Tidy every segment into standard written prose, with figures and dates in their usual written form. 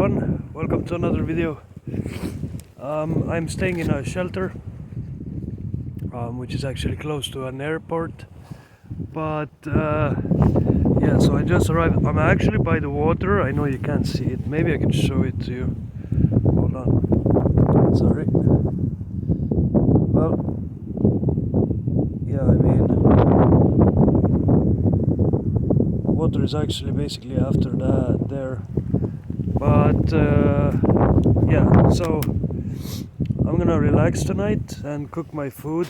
everyone, welcome to another video. I'm staying in a shelter, which is actually close to an airport. But yeah, so I just arrived. I'm actually by the water. I know you can't see it. Maybe I can show it to you. Hold on. Sorry. Well, yeah, I mean, water is actually basically after that there. But yeah, so I'm gonna relax tonight and cook my food.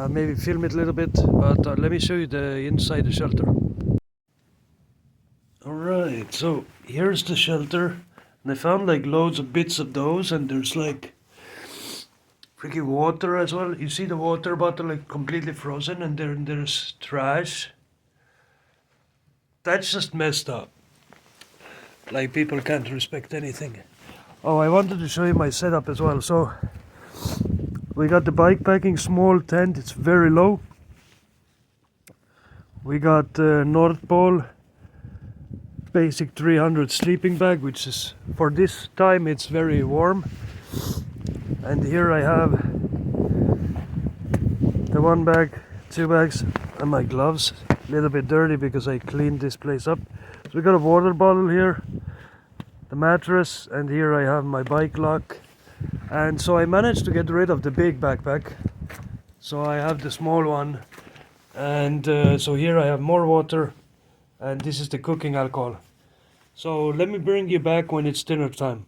Maybe film it a little bit, but let me show you the inside the shelter. Alright, so here's the shelter. And I found like loads of bits of those, and there's like freaking water as well. You see the water bottle like completely frozen, and there's trash. That's just messed up. Like, people can't respect anything. Oh, I wanted to show you my setup as well. So we got the bike packing small tent. It's very low. We got North Pole basic 300 sleeping bag, which is, for this time, it's very warm. And here I have the one bag, two bags, and my gloves. A little bit dirty because I cleaned this place up. So we got a water bottle here, the mattress, and here I have my bike lock. And so I managed to get rid of the big backpack, so I have the small one. And so here I have more water, and this is the cooking alcohol. So let me bring you back when it's dinner time.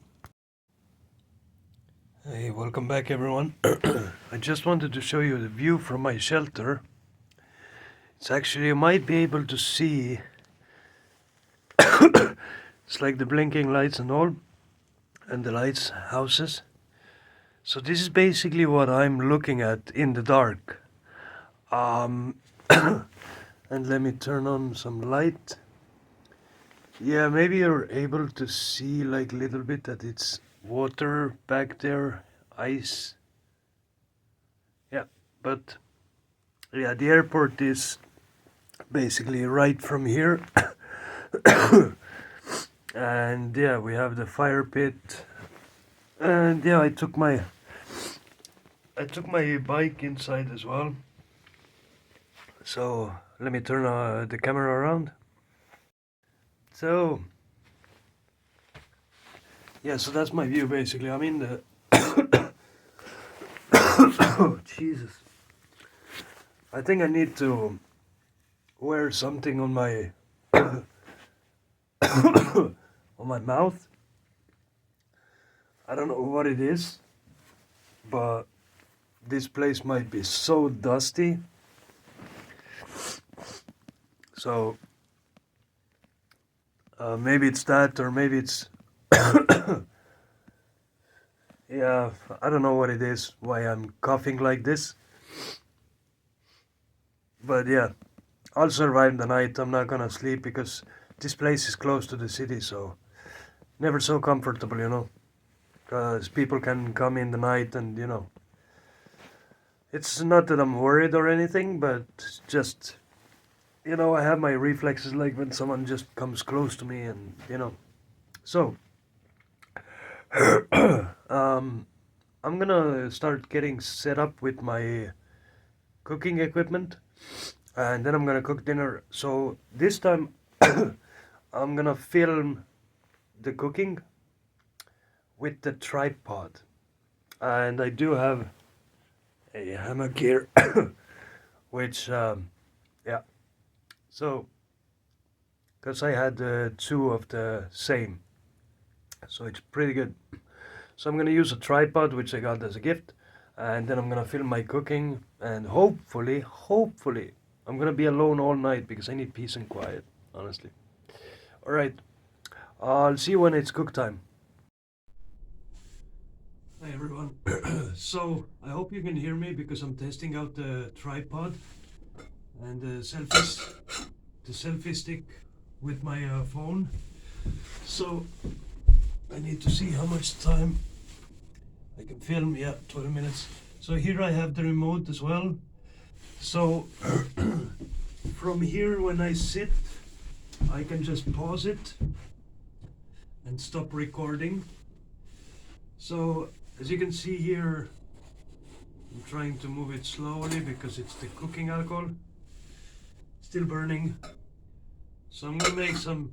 Hey, welcome back everyone. I just wanted to show you the view from my shelter. It's actually, you might be able to see it's like the blinking lights and all, and the lights, houses. So this is basically what I'm looking at in the dark. And let me turn on some light. Yeah, maybe you're able to see like a little bit that it's water back there, ice. Yeah, but yeah, the airport is basically right from here. And yeah, we have the fire pit. And yeah, I took my bike inside as well. So let me turn the camera around. So yeah, so that's my view basically. I'm in the oh Jesus, I think I need to wear something on my on my mouth. I don't know what it is, but this place might be so dusty. So maybe it's that, or maybe it's yeah, I don't know what it is, why I'm coughing like this. But yeah, I'll survive the night. I'm not gonna sleep because this place is close to the city, so never so comfortable, you know, because people can come in the night, and you know, it's not that I'm worried or anything, but just, you know, I have my reflexes like when someone just comes close to me, and you know. So I'm gonna start getting set up with my cooking equipment, and then I'm gonna cook dinner. So this time I'm gonna film the cooking with the tripod, and I do have a hammock here which yeah, so because I had two of the same, so it's pretty good. So I'm gonna use a tripod which I got as a gift, and then I'm gonna film my cooking, and hopefully I'm gonna be alone all night because I need peace and quiet, honestly. Alright, I'll see you when it's cook time. Hi everyone. So I hope you can hear me because I'm testing out the tripod and the selfie stick with my phone. So I need to see how much time I can film. Yeah, 12 minutes. So here I have the remote as well. So from here, when I sit, I can just pause it, and stop recording. So as you can see here, I'm trying to move it slowly because it's the cooking alcohol still burning. So I'm gonna make some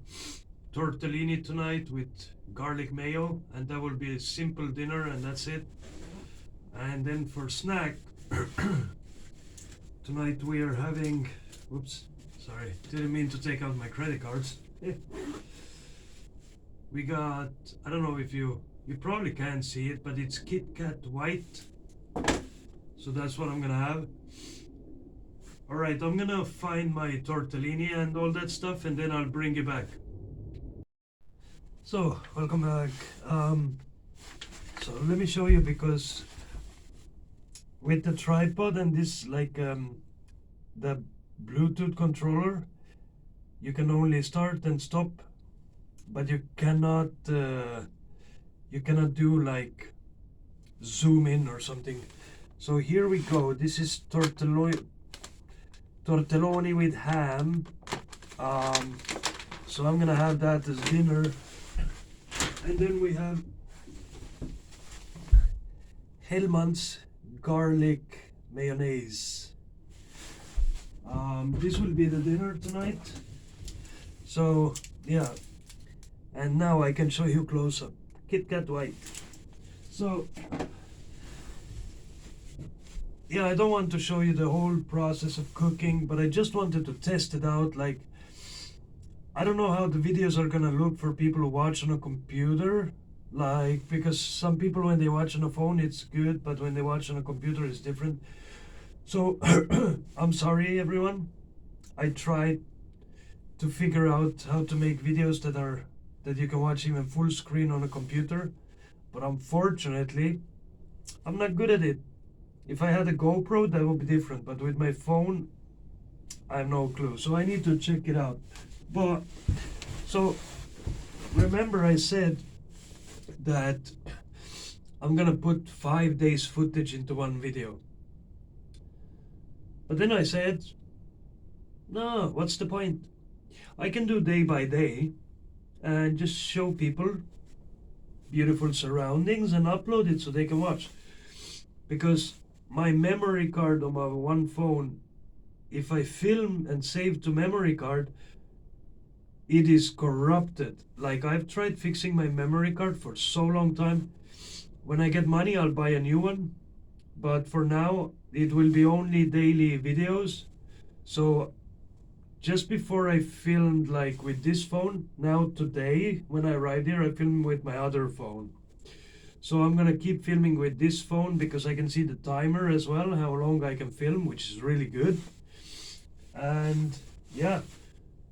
tortellini tonight with garlic mayo, and that will be a simple dinner, and that's it. And then for snack, tonight we are having, whoops, sorry, didn't mean to take out my credit cards. We got, I don't know if you probably can see it, but it's Kit Kat white. So that's what I'm gonna have. Alright, I'm gonna find my tortellini and all that stuff, and then I'll bring you back. So, welcome back. So let me show you, because with the tripod and this the Bluetooth controller, you can only start and stop, but you cannot do like zoom in or something. So here we go. This is tortelloni with ham. So I'm gonna have that as dinner. And then we have Hellmann's garlic mayonnaise. This will be the dinner tonight. So yeah, and now I can show you close up. Kit Kat white. So yeah, I don't want to show you the whole process of cooking, but I just wanted to test it out. Like, I don't know how the videos are gonna look for people who watch on a computer, like, because some people when they watch on a phone it's good, but when they watch on a computer it's different. So I'm sorry everyone. I tried to figure out how to make videos that you can watch even full screen on a computer, but unfortunately I'm not good at it. If I had a GoPro, that would be different, but with my phone I have no clue, so I need to check it out. But so remember I said that I'm gonna put 5 days footage into one video, but then I said, no, what's the point? I can do day by day and just show people beautiful surroundings and upload it so they can watch. Because my memory card on my one phone, if I film and save to memory card, it is corrupted. Like, I've tried fixing my memory card for so long time. When I get money, I'll buy a new one. But for now, it will be only daily videos. So just before I filmed like with this phone, now today, when I arrived here, I filmed with my other phone. So I'm gonna keep filming with this phone because I can see the timer as well, how long I can film, which is really good. And yeah,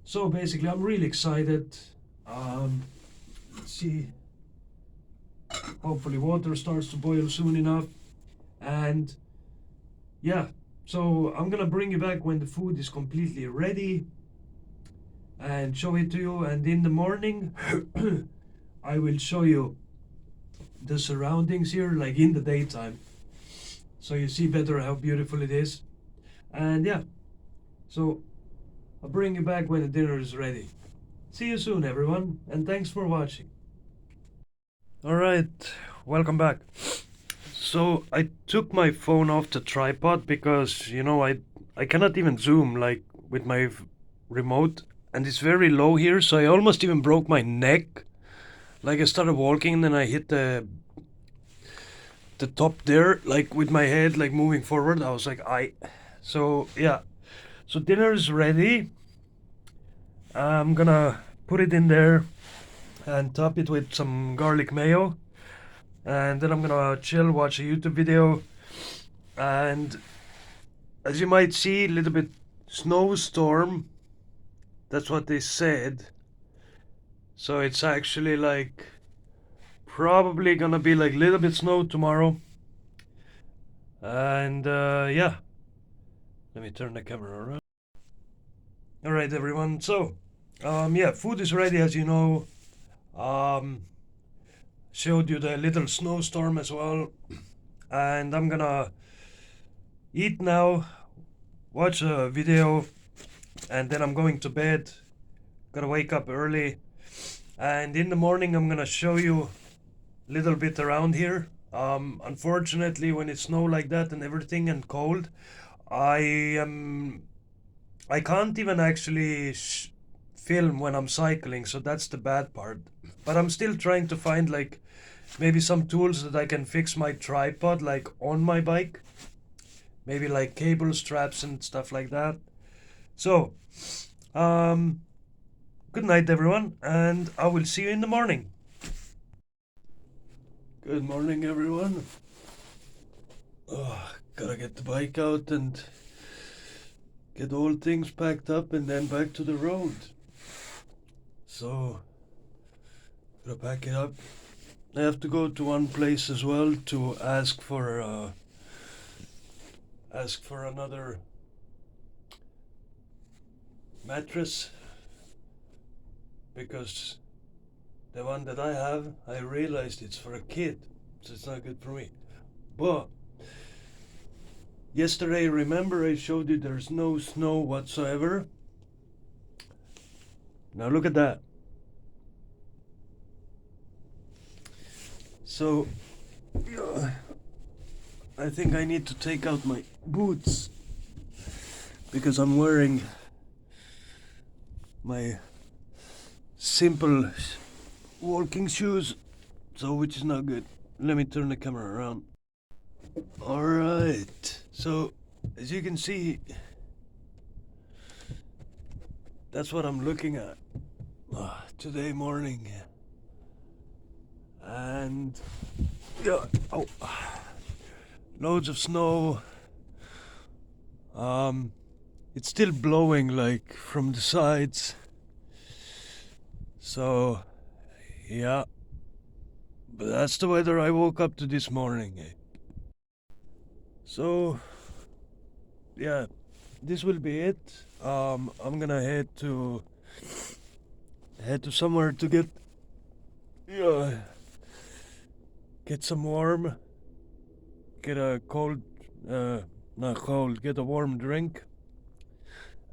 so basically I'm really excited. Let's see, hopefully water starts to boil soon enough. And yeah, so I'm gonna bring you back when the food is completely ready and show it to you. And in the morning I will show you the surroundings here, like in the daytime, so you see better how beautiful it is. And yeah, so I'll bring you back when the dinner is ready. See you soon everyone, and thanks for watching. Alright, welcome back. So I took my phone off the tripod because, you know, I cannot even zoom like with my remote, and it's very low here, so I almost even broke my neck. Like, I started walking and then I hit the top there, like with my head like moving forward. I was like, so yeah, so dinner is ready. I'm gonna put it in there and top it with some garlic mayo, and then I'm gonna chill, watch a YouTube video. And as you might see, a little bit snowstorm, that's what they said. So it's actually like probably gonna be like a little bit snow tomorrow. And yeah, let me turn the camera around. Alright everyone, so yeah, food is ready, as you know. Showed you the little snowstorm as well, and I'm gonna eat now, watch a video, and then I'm going to bed. Gotta wake up early, And in the morning, I'm gonna show you a little bit around here. Unfortunately, when it snow like that and everything and cold, I I can't even actually film when I'm cycling, so that's the bad part. But I'm still trying to find like maybe some tools that I can fix my tripod like on my bike. Maybe like cable straps and stuff like that. So, um, good night, everyone, and I will see you in the morning. Good morning, everyone. Gotta get the bike out and get all things packed up and then back to the road. So, gotta pack it up. I have to go to one place as well to ask for another mattress, because the one that I have, I realized it's for a kid, so it's not good for me. But yesterday, remember I showed you there's no snow whatsoever? Now look at that. So, I think I need to take out my boots because I'm wearing my simple walking shoes, so which is not good. Let me turn the camera around. Alright, so as you can see, that's what I'm looking at today morning. And yeah, loads of snow. It's still blowing like from the sides. So yeah, but that's the weather I woke up to this morning. So yeah, this will be it. I'm gonna head to somewhere to get some warm, get a cold, not cold, get a warm drink,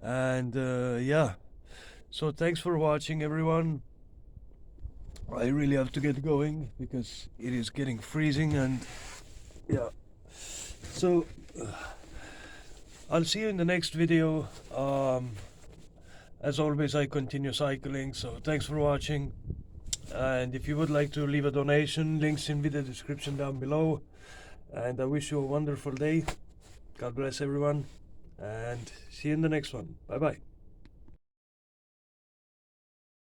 and yeah. So thanks for watching, everyone. I really have to get going because it is getting freezing, and yeah. So I'll see you in the next video. As always, I continue cycling, so thanks for watching. And if you would like to leave a donation, links in the description down below. And I wish you a wonderful day. God bless everyone, and see you in the next one. Bye bye.